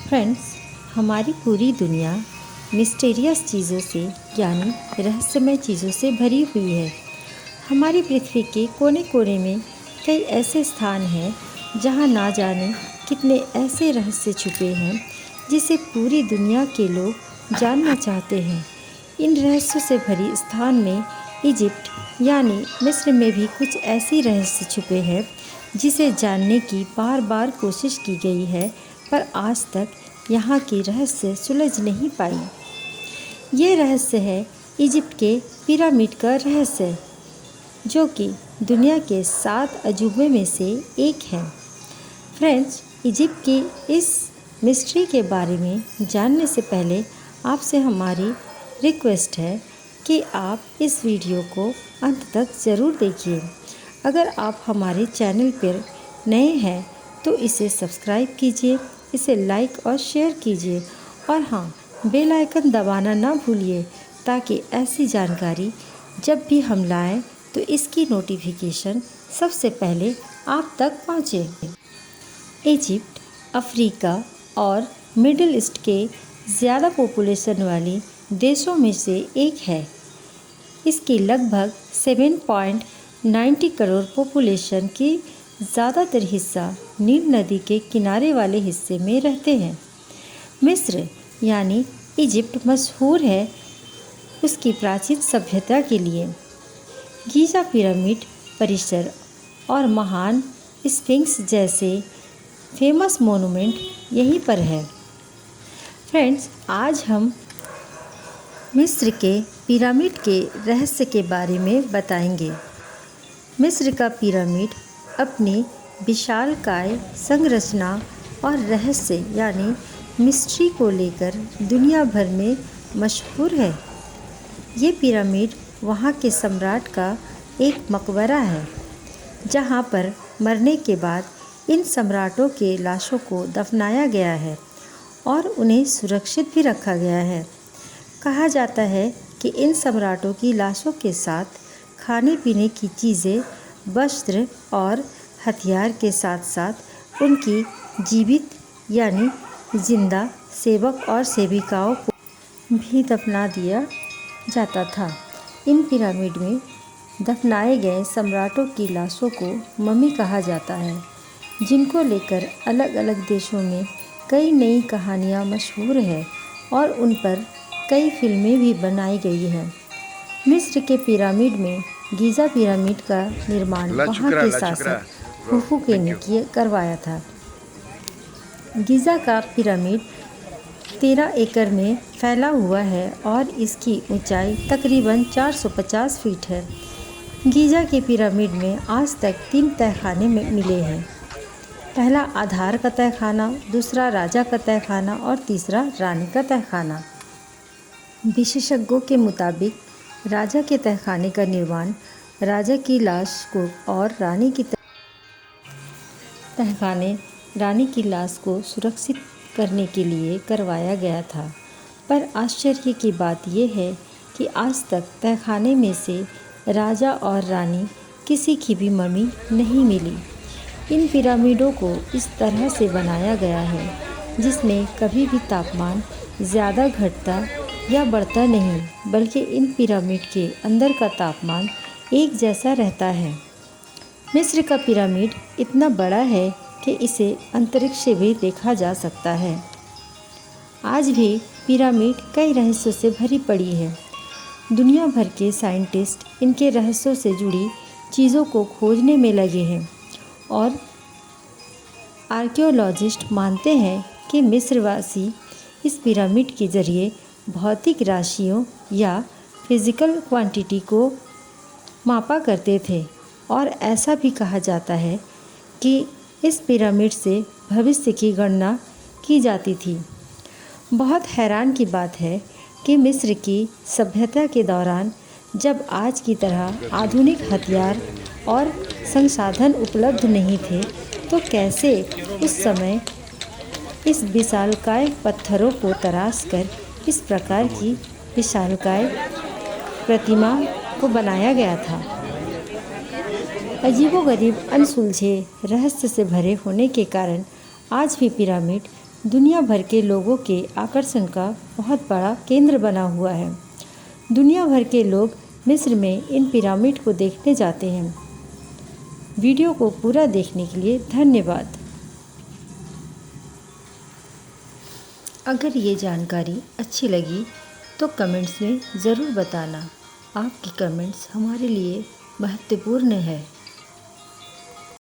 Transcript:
Friends, हमारी पूरी दुनिया मिस्टीरियस चीज़ों से यानी रहस्यमय चीज़ों से भरी हुई है। हमारी पृथ्वी के कोने कोने में कई ऐसे स्थान हैं जहां ना जाने कितने ऐसे रहस्य छुपे हैं जिसे पूरी दुनिया के लोग जानना चाहते हैं। इन रहस्यों से भरी स्थान में इजिप्ट यानी मिस्र में भी कुछ ऐसी रहस्य छुपे हैं जिसे जानने की बार बार कोशिश की गई है, पर आज तक यहाँ की रहस्य सुलझ नहीं पाई। ये रहस्य है इजिप्ट के पिरामिड का रहस्य, जो कि दुनिया के 7 अजूबे में से एक है। फ्रेंड्स, इजिप्ट की इस मिस्ट्री के बारे में जानने से पहले आपसे हमारी रिक्वेस्ट है कि आप इस वीडियो को अंत तक ज़रूर देखिए। अगर आप हमारे चैनल पर नए हैं तो इसे सब्सक्राइब कीजिए, इसे लाइक और शेयर कीजिए और हाँ, बेल आइकन दबाना ना भूलिए ताकि ऐसी जानकारी जब भी हम लाएं तो इसकी नोटिफिकेशन सबसे पहले आप तक पहुँचे। इजिप्ट अफ्रीका और मिडिल ईस्ट के ज़्यादा पॉपुलेशन वाले देशों में से एक है। इसकी लगभग 7.90 करोड़ पॉपुलेशन की ज़्यादातर हिस्सा नील नदी के किनारे वाले हिस्से में रहते हैं। मिस्र यानी इजिप्ट मशहूर है उसकी प्राचीन सभ्यता के लिए। गीज़ा पिरामिड परिसर और महान स्फिंक्स जैसे फेमस मोनूमेंट यहीं पर है। फ्रेंड्स, आज हम मिस्र के पिरामिड के रहस्य के बारे में बताएंगे। मिस्र का पिरामिड अपनी विशालकाय संरचना और रहस्य यानी मिस्ट्री को लेकर दुनिया भर में मशहूर है। ये पिरामिड वहाँ के सम्राट का एक मकबरा है, जहाँ पर मरने के बाद इन सम्राटों के लाशों को दफनाया गया है और उन्हें सुरक्षित भी रखा गया है। कहा जाता है कि इन सम्राटों की लाशों के साथ खाने पीने की चीज़ें, वस्त्र और हथियार के साथ साथ उनकी जीवित यानी जिंदा सेवक और सेविकाओं को भी दफना दिया जाता था। इन पिरामिड में दफनाए गए सम्राटों की लाशों को मम्मी कहा जाता है, जिनको लेकर अलग अलग देशों में कई नई कहानियाँ मशहूर हैं और उन पर कई फिल्में भी बनाई गई हैं। मिस्र के पिरामिड में गीज़ा पिरामिड का निर्माण वहाँ के शासक खुफू के ने करवाया था। गीज़ा का पिरामिड 13 एकड़ में फैला हुआ है और इसकी ऊंचाई तकरीबन 450 फीट है। गीज़ा के पिरामिड में आज तक 3 तहखाने में मिले हैं। पहला आधार का तहखाना, दूसरा राजा का तहखाना और तीसरा रानी का तहखाना। विशेषज्ञों के मुताबिक राजा के तहखाने का निर्माण राजा की लाश को और रानी की लाश को सुरक्षित करने के लिए करवाया गया था। पर आश्चर्य की बात यह है कि आज तक तहखाने में से राजा और रानी किसी की भी मम्मी नहीं मिली। इन पिरामिडों को इस तरह से बनाया गया है जिसमें कभी भी तापमान ज़्यादा घटता या बढ़ता नहीं, बल्कि इन पिरामिड के अंदर का तापमान एक जैसा रहता है। मिस्र का पिरामिड इतना बड़ा है कि इसे अंतरिक्ष से भी देखा जा सकता है। आज भी पिरामिड कई रहस्यों से भरी पड़ी है। दुनिया भर के साइंटिस्ट इनके रहस्यों से जुड़ी चीज़ों को खोजने में लगे हैं और आर्कियोलॉजिस्ट मानते हैं कि मिस्रवासी इस पिरामिड के ज़रिए भौतिक राशियों या फिज़िकल क्वांटिटी को मापा करते थे और ऐसा भी कहा जाता है कि इस पिरामिड से भविष्य की गणना की जाती थी। बहुत हैरान की बात है कि मिस्र की सभ्यता के दौरान जब आज की तरह आधुनिक हथियार और संसाधन उपलब्ध नहीं थे, तो कैसे उस समय इस विशालकाय पत्थरों को तराश कर इस प्रकार की विशालकाय प्रतिमा को बनाया गया था। अजीबोगरीब अनसुलझे रहस्य से भरे होने के कारण आज भी पिरामिड दुनिया भर के लोगों के आकर्षण का बहुत बड़ा केंद्र बना हुआ है। दुनिया भर के लोग मिस्र में इन पिरामिड को देखने जाते हैं। वीडियो को पूरा देखने के लिए धन्यवाद। अगर ये जानकारी अच्छी लगी तो कमेंट्स में ज़रूर बताना। आपकी कमेंट्स हमारे लिए महत्वपूर्ण है।